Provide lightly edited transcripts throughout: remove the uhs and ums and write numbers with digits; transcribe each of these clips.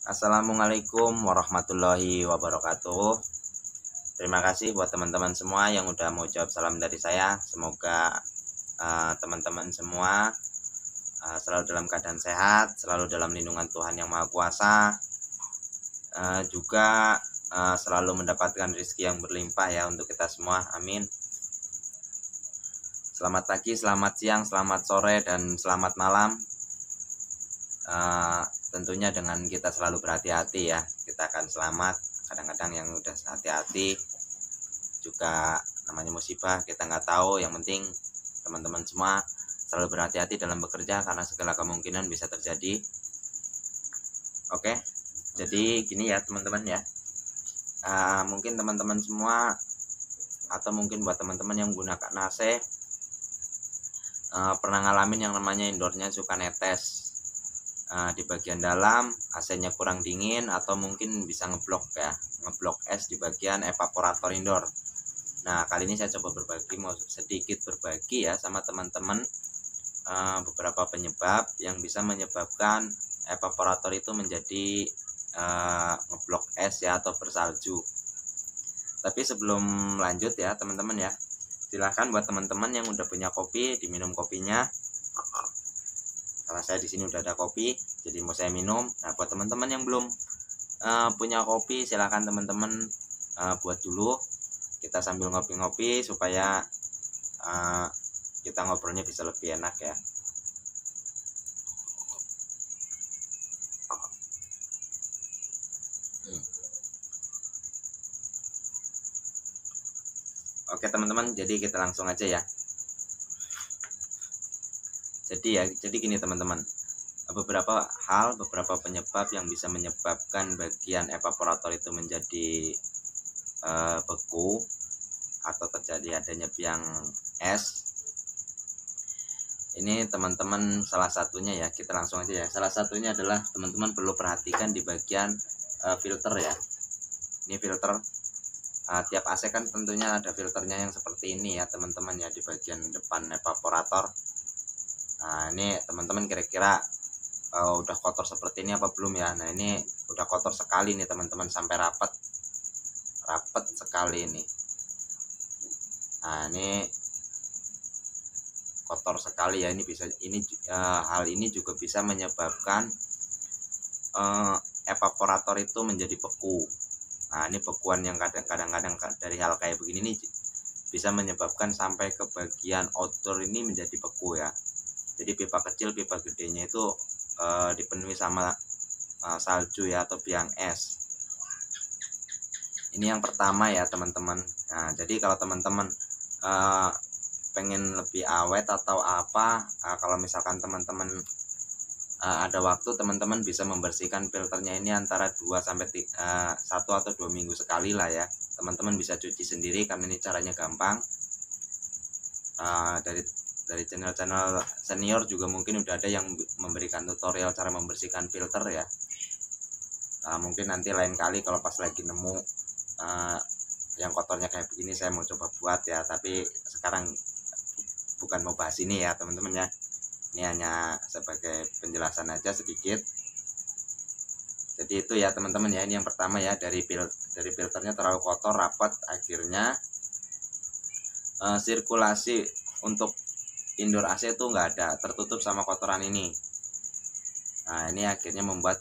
Assalamualaikum warahmatullahi wabarakatuh. Terima kasih buat teman-teman semua yang udah mau jawab salam dari saya. Semoga teman-teman semua selalu dalam keadaan sehat, selalu dalam lindungan Tuhan Yang Maha Kuasa, juga selalu mendapatkan rezeki yang berlimpah ya untuk kita semua. Amin. Selamat pagi, selamat siang, selamat sore, dan selamat malam. Tentunya dengan kita selalu berhati-hati ya, kita akan selamat. Kadang-kadang yang udah hati-hati juga namanya musibah, kita nggak tahu. Yang penting teman-teman semua selalu berhati-hati dalam bekerja karena segala kemungkinan bisa terjadi. Oke, jadi gini ya teman-teman ya, mungkin teman-teman semua atau mungkin buat teman-teman yang menggunakan AC pernah ngalamin yang namanya indoornya suka netes. Di bagian dalam AC-nya kurang dingin atau mungkin bisa ngeblok es di bagian evaporator indoor. Nah, kali ini saya coba mau sedikit berbagi ya sama teman-teman beberapa penyebab yang bisa menyebabkan evaporator itu menjadi ngeblok es ya atau bersalju. Tapi sebelum lanjut ya teman-teman ya, silahkan buat teman-teman yang udah punya kopi diminum kopinya. Karena saya di sini udah ada kopi, jadi mau saya minum. Nah, buat teman-teman yang belum punya kopi, silahkan teman-teman buat dulu. Kita sambil ngopi-ngopi supaya kita ngobrolnya bisa lebih enak ya. Oke teman-teman, jadi kita langsung aja ya. Jadi gini teman-teman, beberapa penyebab yang bisa menyebabkan bagian evaporator itu menjadi beku atau terjadi adanya biang es. Ini teman-teman salah satunya ya, kita langsung aja ya. Salah satunya adalah teman-teman perlu perhatikan di bagian filter ya. Ini filter tiap AC kan tentunya ada filternya yang seperti ini ya teman-teman ya, di bagian depan evaporator. Nah, ini teman-teman kira-kira udah kotor seperti ini apa belum ya? Nah, ini udah kotor sekali nih teman-teman, sampai rapat sekali ini. Nah, ini kotor sekali ya. Hal ini juga bisa menyebabkan evaporator itu menjadi beku. Nah, ini bekuan yang kadang-kadang dari hal kayak begini nih bisa menyebabkan sampai ke bagian outdoor ini menjadi beku ya. Jadi pipa kecil, pipa gedenya itu dipenuhi sama salju ya atau biang es. Ini yang pertama ya teman-teman. Nah, jadi kalau teman-teman pengen lebih awet atau apa, kalau misalkan teman-teman ada waktu, teman-teman bisa membersihkan filternya ini antara 2 sampai 1 atau 2 minggu sekali lah ya. Teman-teman bisa cuci sendiri karena ini caranya gampang. Dari channel-channel senior juga mungkin udah ada yang memberikan tutorial cara membersihkan filter ya. Mungkin nanti lain kali kalau pas lagi nemu yang kotornya kayak begini saya mau coba buat ya, tapi sekarang bukan mau bahas ini ya teman-teman ya. Ini hanya sebagai penjelasan aja sedikit. Jadi itu ya teman-teman ya, ini yang pertama ya, dari filternya terlalu kotor rapat, akhirnya sirkulasi untuk indoor AC itu nggak ada, tertutup sama kotoran ini. Nah, ini akhirnya membuat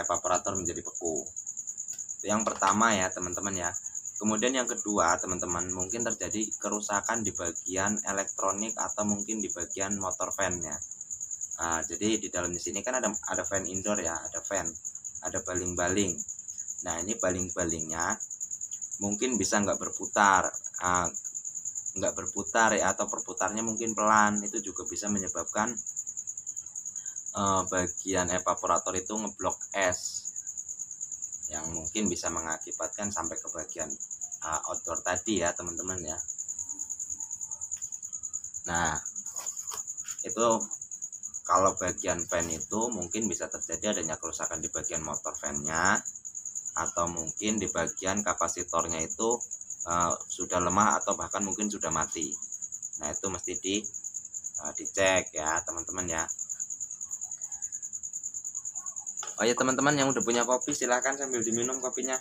evaporator menjadi beku. Itu yang pertama ya teman-teman ya. Kemudian yang kedua teman-teman, mungkin terjadi kerusakan di bagian elektronik atau mungkin di bagian motor fan-nya. Jadi di dalam di sini kan ada fan indoor ya, ada fan, ada baling-baling. Nah, ini baling-balingnya mungkin bisa nggak berputar ya, atau perputarnya mungkin pelan. Itu juga bisa menyebabkan bagian evaporator itu ngeblok es, yang mungkin bisa mengakibatkan sampai ke bagian outdoor tadi ya teman-teman ya. Nah, itu kalau bagian fan itu mungkin bisa terjadi adanya kerusakan di bagian motor fan-nya, atau mungkin di bagian kapasitornya itu sudah lemah atau bahkan mungkin sudah mati. Nah, itu mesti dicek ya teman-teman ya. Oh ya teman-teman yang udah punya kopi silahkan sambil diminum kopinya.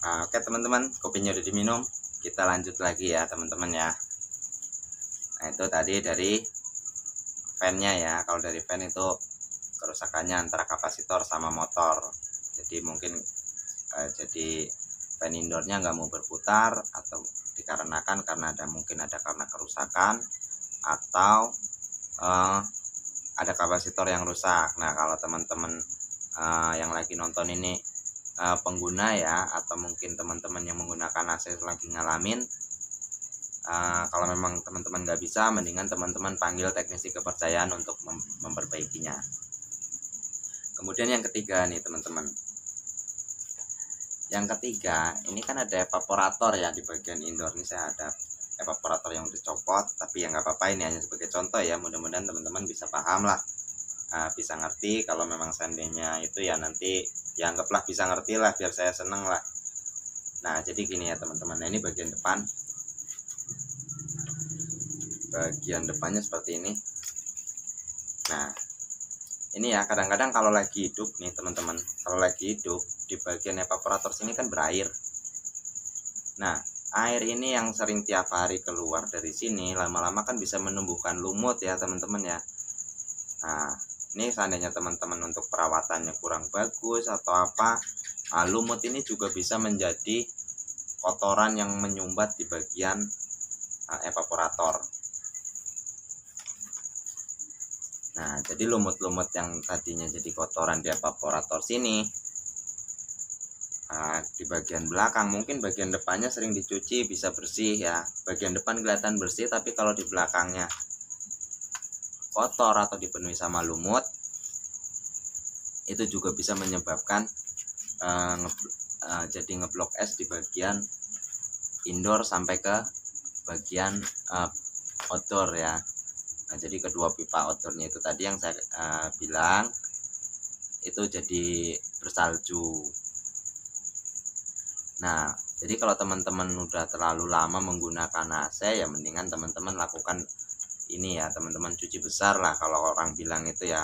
Nah, oke teman-teman, kopinya udah diminum. Kita lanjut lagi ya teman-teman ya. Nah itu tadi dari fan-nya ya. Kalau dari fan itu kerusakannya antara kapasitor sama motor. Jadi mungkin jadi fan indoornya nggak mau berputar, atau dikarenakan karena karena kerusakan, atau ada kapasitor yang rusak. Nah kalau teman-teman yang lagi nonton ini pengguna ya, atau mungkin teman-teman yang menggunakan AC lagi ngalamin, kalau memang teman-teman nggak bisa, mendingan teman-teman panggil teknisi kepercayaan untuk memperbaikinya. Kemudian yang ketiga nih teman-teman, yang ketiga ini kan ada evaporator ya di bagian indoor. Ini saya ada evaporator yang udah copot, tapi ya nggak apa-apa, ini hanya sebagai contoh ya, mudah-mudahan teman-teman bisa paham lah, bisa ngerti. Kalau memang seandainya itu ya nanti ya anggaplah bisa ngerti lah, biar saya seneng lah. Nah jadi gini ya teman-teman, nah ini bagian depan, bagian depannya seperti ini. Nah ini ya kadang-kadang kalau lagi hidup nih teman-teman, kalau lagi hidup di bagian evaporator sini kan berair. Nah air ini yang sering tiap hari keluar dari sini, lama-lama kan bisa menumbuhkan lumut ya teman-teman ya. Nah ini seandainya teman-teman untuk perawatannya kurang bagus atau apa, lumut ini juga bisa menjadi kotoran yang menyumbat di bagian evaporator. Nah jadi lumut-lumut yang tadinya jadi kotoran di evaporator sini, di bagian belakang, mungkin bagian depannya sering dicuci bisa bersih ya, bagian depan kelihatan bersih, tapi kalau di belakangnya kotor atau dipenuhi sama lumut, itu juga bisa menyebabkan jadi ngeblok es di bagian indoor sampai ke bagian outdoor ya. Nah jadi kedua pipa outdoornya itu tadi yang saya bilang itu jadi bersalju. Nah jadi kalau teman-teman udah terlalu lama menggunakan AC, ya mendingan teman-teman lakukan ini ya teman-teman, cuci besar lah kalau orang bilang itu ya.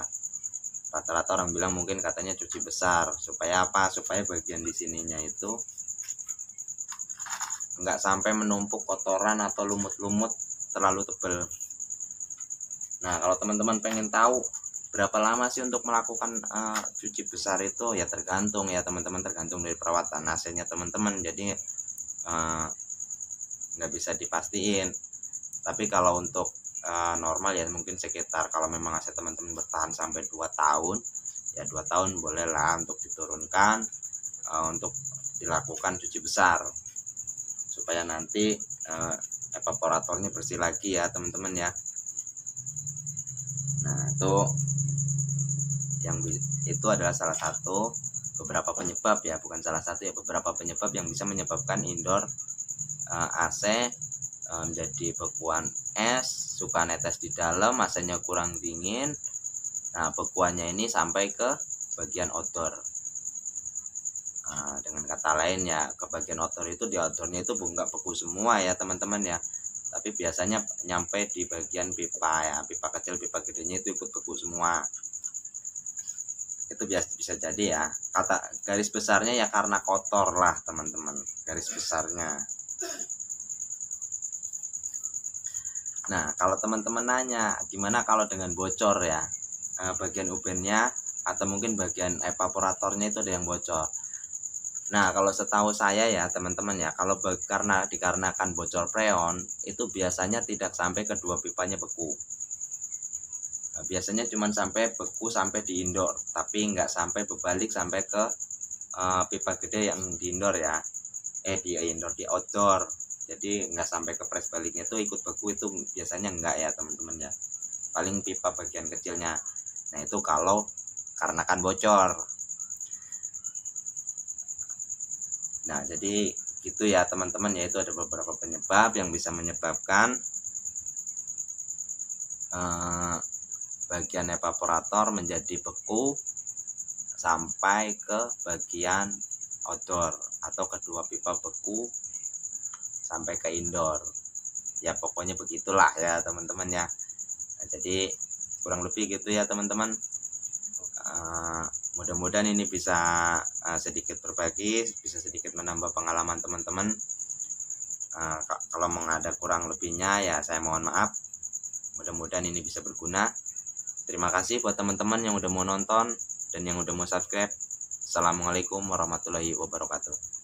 Rata-rata orang bilang mungkin katanya cuci besar, supaya apa? Supaya bagian di sininya itu enggak sampai menumpuk kotoran atau lumut-lumut terlalu tebal. Nah kalau teman-teman pengen tahu berapa lama sih untuk melakukan cuci besar itu, ya tergantung ya teman-teman, tergantung dari perawatan AC-nya teman-teman. Jadi nggak bisa dipastiin. Tapi kalau untuk normal ya mungkin sekitar, kalau memang AC teman-teman bertahan sampai 2 tahun ya 2 tahun bolehlah untuk diturunkan, untuk dilakukan cuci besar supaya nanti evaporatornya bersih lagi ya teman-teman ya. Nah itu adalah salah satu beberapa penyebab ya, bukan salah satu ya, beberapa penyebab yang bisa menyebabkan indoor AC menjadi bekuan es, suka netes di dalam, AC-nya kurang dingin. Nah bekuannya ini sampai ke bagian outdoor. Dengan kata lain ya, ke bagian outdoor itu, di outdoornya itu nggak beku semua ya teman-teman ya, tapi biasanya nyampe di bagian pipa ya, pipa kecil pipa gedenya itu ikut beku semua. Itu bisa jadi ya, kata garis besarnya ya karena kotor lah teman-teman, garis besarnya. Nah kalau teman-teman nanya gimana kalau dengan bocor ya, bagian ubennya atau mungkin bagian evaporatornya itu ada yang bocor. Nah kalau setahu saya ya teman-teman ya, kalau dikarenakan bocor freon itu biasanya tidak sampai kedua pipanya beku. Nah, biasanya cuma sampai beku sampai di indoor, tapi nggak sampai berbalik sampai ke pipa gede yang di indoor ya, di outdoor. Jadi nggak sampai ke press baliknya itu ikut beku, itu biasanya enggak ya teman-teman ya, paling pipa bagian kecilnya. Nah itu kalau karenakan bocor. Nah jadi gitu ya teman-teman ya, itu ada beberapa penyebab yang bisa menyebabkan bagian evaporator menjadi beku sampai ke bagian outdoor, atau kedua pipa beku sampai ke indoor. Ya pokoknya begitulah ya teman-teman ya. Nah, Jadi kurang lebih gitu ya teman-teman. Mudah-mudahan ini bisa sedikit berbagi, bisa sedikit menambah pengalaman teman-teman. Kalau ada kurang lebihnya ya saya mohon maaf. Mudah-mudahan ini bisa berguna. Terima kasih buat teman-teman yang udah mau nonton dan yang udah mau subscribe. Assalamualaikum warahmatullahi wabarakatuh.